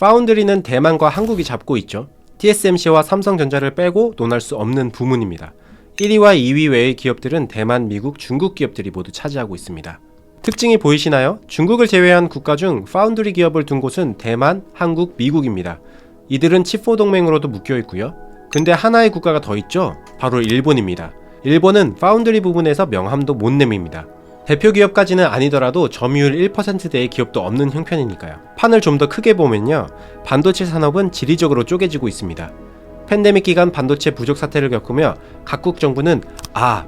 파운드리는 대만과 한국이 잡고 있죠. TSMC와 삼성전자를 빼고 논할 수 없는 부문입니다. 1위와 2위 외의 기업들은 대만, 미국, 중국 기업들이 모두 차지하고 있습니다. 특징이 보이시나요? 중국을 제외한 국가 중 파운드리 기업을 둔 곳은 대만, 한국, 미국입니다. 이들은 칩4 동맹으로도 묶여 있고요. 근데 하나의 국가가 더 있죠? 바로 일본입니다. 일본은 파운드리 부분에서 명함도 못 내밉니다. 대표 기업까지는 아니더라도 점유율 1%대의 기업도 없는 형편이니까요. 판을 좀 더 크게 보면요, 반도체 산업은 지리적으로 쪼개지고 있습니다. 팬데믹 기간 반도체 부족 사태를 겪으며 각국 정부는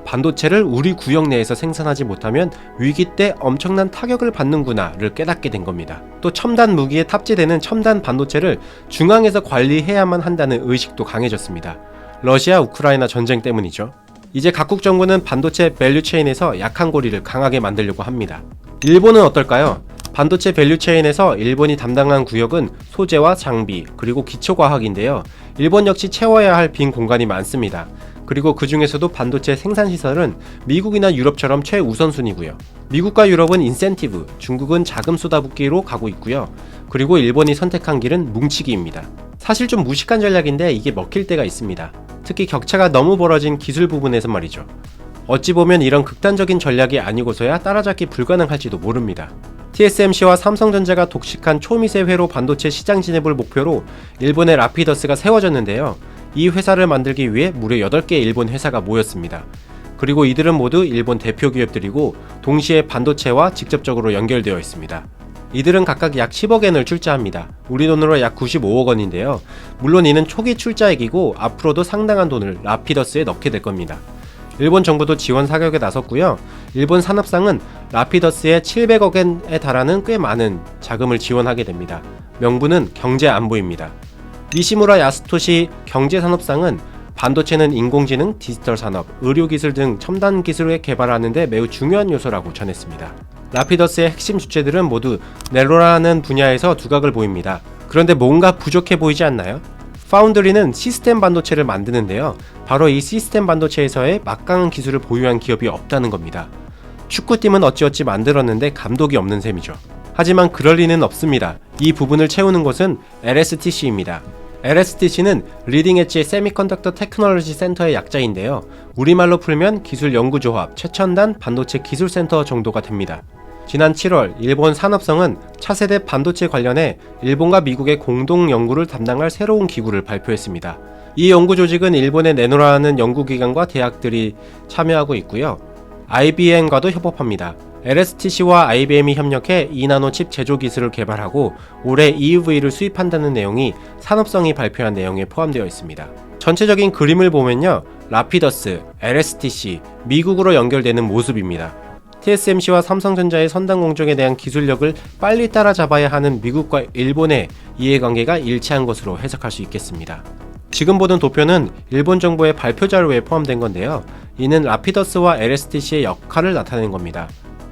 반도체를 우리 구역 내에서 생산하지 못하면 위기 때 엄청난 타격을 받는구나를 깨닫게 된 겁니다. 또 첨단 무기에 탑재되는 첨단 반도체를 중앙에서 관리해야만 한다는 의식도 강해졌습니다. 러시아 우크라이나 전쟁 때문이죠. 이제 각국 정부는 반도체 밸류체인에서 약한 고리를 강하게 만들려고 합니다. 일본은 어떨까요? 반도체 밸류체인에서 일본이 담당한 구역은 소재와 장비, 그리고 기초과학인데요. 일본 역시 채워야 할 빈 공간이 많습니다. 그리고 그 중에서도 반도체 생산시설은 미국이나 유럽처럼 최우선순위고요. 미국과 유럽은 인센티브, 중국은 자금 쏟아붓기로 가고 있고요. 그리고 일본이 선택한 길은 뭉치기입니다. 사실 좀 무식한 전략인데 이게 먹힐 때가 있습니다. 특히 격차가 너무 벌어진 기술 부분에서 말이죠. 어찌 보면 이런 극단적인 전략이 아니고서야 따라잡기 불가능할지도 모릅니다. TSMC와 삼성전자가 독식한 초미세 회로 반도체 시장 진입을 목표로 일본의 라피더스가 세워졌는데요. 이 회사를 만들기 위해 무려 8개 일본 회사가 모였습니다. 그리고 이들은 모두 일본 대표 기업들이고 동시에 반도체와 직접적으로 연결되어 있습니다. 이들은 각각 약 10억엔을 출자합니다. 우리 돈으로 약 95억 원인데요. 물론 이는 초기 출자액이고 앞으로도 상당한 돈을 라피더스에 넣게 될 겁니다. 일본 정부도 지원 사격에 나섰고요. 일본 산업상은 라피더스의 700억엔에 달하는 꽤 많은 자금을 지원하게 됩니다. 명분은 경제 안보입니다. 니시무라 야스토시 경제산업상은 반도체는 인공지능, 디지털 산업, 의료기술 등 첨단 기술을 개발하는 데 매우 중요한 요소라고 전했습니다. 라피더스의 핵심 주체들은 모두 넬로라는 분야에서 두각을 보입니다. 그런데 뭔가 부족해 보이지 않나요? 파운드리는 시스템 반도체를 만드는데요. 바로 이 시스템 반도체에서의 막강한 기술을 보유한 기업이 없다는 겁니다. 축구팀은 어찌어찌 만들었는데 감독이 없는 셈이죠. 하지만 그럴 리는 없습니다. 이 부분을 채우는 곳은 LSTC입니다. LSTC는 리딩 엣지 세미컨덕터 테크놀로지 센터의 약자인데요. 우리말로 풀면 기술연구조합, 최첨단 반도체 기술센터 정도가 됩니다. 지난 7월 일본 산업성은 차세대 반도체 관련해 일본과 미국의 공동 연구를 담당할 새로운 기구를 발표했습니다. 이 연구 조직은 일본의 네노라는 연구기관과 대학들이 참여하고 있고요. IBM과도 협업합니다. LSTC와 IBM이 협력해 2나노 칩 제조 기술을 개발하고 올해 EUV를 수입한다는 내용이 산업성이 발표한 내용에 포함되어 있습니다. 전체적인 그림을 보면요, 라피더스, LSTC, 미국으로 연결되는 모습입니다. TSMC와 삼성전자의 선단 공정에 대한 기술력을 빨리 따라잡아야 하는 미국과 일본의 이해관계가 일치한 것으로 해석할 수 있겠습니다. 지금 보는 도표는 일본 정부의 발표 자료에 포함된 건데요. 이는 라피더스와 LSTC의 역할을 나타내는 겁니다.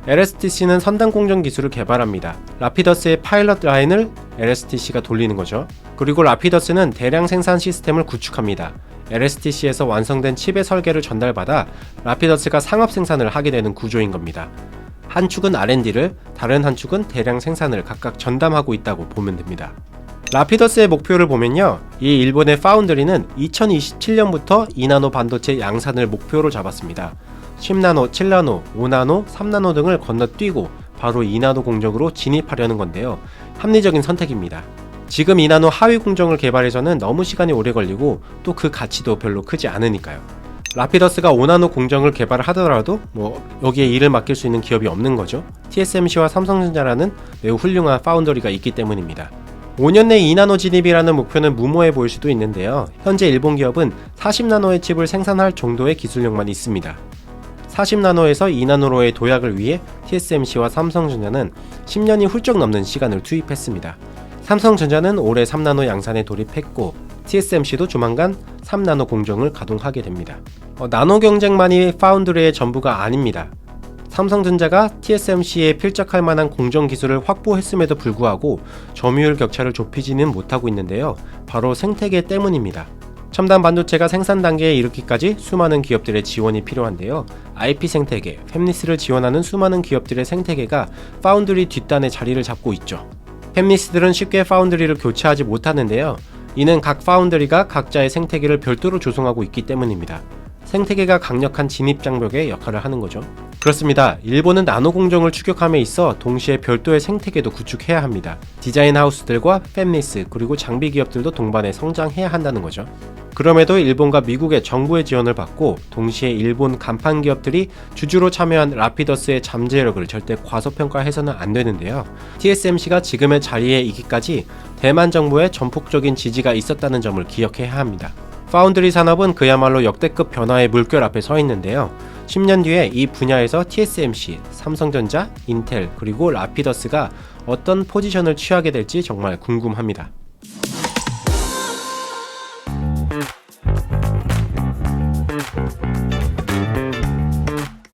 LSTC는 선단 공정 기술을 개발합니다. 라피더스의 파일럿 라인을 LSTC가 돌리는 거죠. 그리고 라피더스는 대량 생산 시스템을 구축합니다. LSTC에서 완성된 칩의 설계를 전달받아 라피더스가 상업 생산을 하게 되는 구조인 겁니다. 한 축은 R&D를, 다른 한 축은 대량 생산을 각각 전담하고 있다고 보면 됩니다. 라피더스의 목표를 보면요, 이 일본의 파운드리는 2027년부터 2나노 반도체 양산을 목표로 잡았습니다. 10나노, 7나노, 5나노, 3나노 등을 건너뛰고 바로 2나노 공정으로 진입하려는 건데요. 합리적인 선택입니다. 지금 2나노 하위 공정을 개발해서는 너무 시간이 오래 걸리고 또 그 가치도 별로 크지 않으니까요. 라피더스가 5나노 공정을 개발하더라도 여기에 일을 맡길 수 있는 기업이 없는 거죠. TSMC와 삼성전자라는 매우 훌륭한 파운더리가 있기 때문입니다. 5년 내 2나노 진입이라는 목표는 무모해 보일 수도 있는데요. 현재 일본 기업은 40나노의 칩을 생산할 정도의 기술력만 있습니다. 40나노에서 2나노로의 도약을 위해 TSMC와 삼성전자는 10년이 훌쩍 넘는 시간을 투입했습니다. 삼성전자는 올해 3나노 양산에 돌입했고 TSMC도 조만간 3나노 공정을 가동하게 됩니다. 나노 경쟁만이 파운드리의 전부가 아닙니다. 삼성전자가 TSMC에 필적할 만한 공정 기술을 확보했음에도 불구하고 점유율 격차를 좁히지는 못하고 있는데요. 바로 생태계 때문입니다. 첨단 반도체가 생산 단계에 이르기까지 수많은 기업들의 지원이 필요한데요. IP 생태계, 팹리스를 지원하는 수많은 기업들의 생태계가 파운드리 뒷단에 자리를 잡고 있죠. 팹리스들은 쉽게 파운드리를 교체하지 못하는데요. 이는 각 파운드리가 각자의 생태계를 별도로 조성하고 있기 때문입니다. 생태계가 강력한 진입장벽의 역할을 하는 거죠. 그렇습니다. 일본은 나노 공정을 추격함에 있어 동시에 별도의 생태계도 구축해야 합니다. 디자인 하우스들과 팹리스 그리고 장비 기업들도 동반해 성장해야 한다는 거죠. 그럼에도 일본과 미국의 정부의 지원을 받고 동시에 일본 간판 기업들이 주주로 참여한 라피더스의 잠재력을 절대 과소평가해서는 안 되는데요. TSMC가 지금의 자리에 이기까지 대만 정부의 전폭적인 지지가 있었다는 점을 기억해야 합니다. 파운드리 산업은 그야말로 역대급 변화의 물결 앞에 서 있는데요. 10년 뒤에 이 분야에서 TSMC, 삼성전자, 인텔 그리고 라피더스가 어떤 포지션을 취하게 될지 정말 궁금합니다.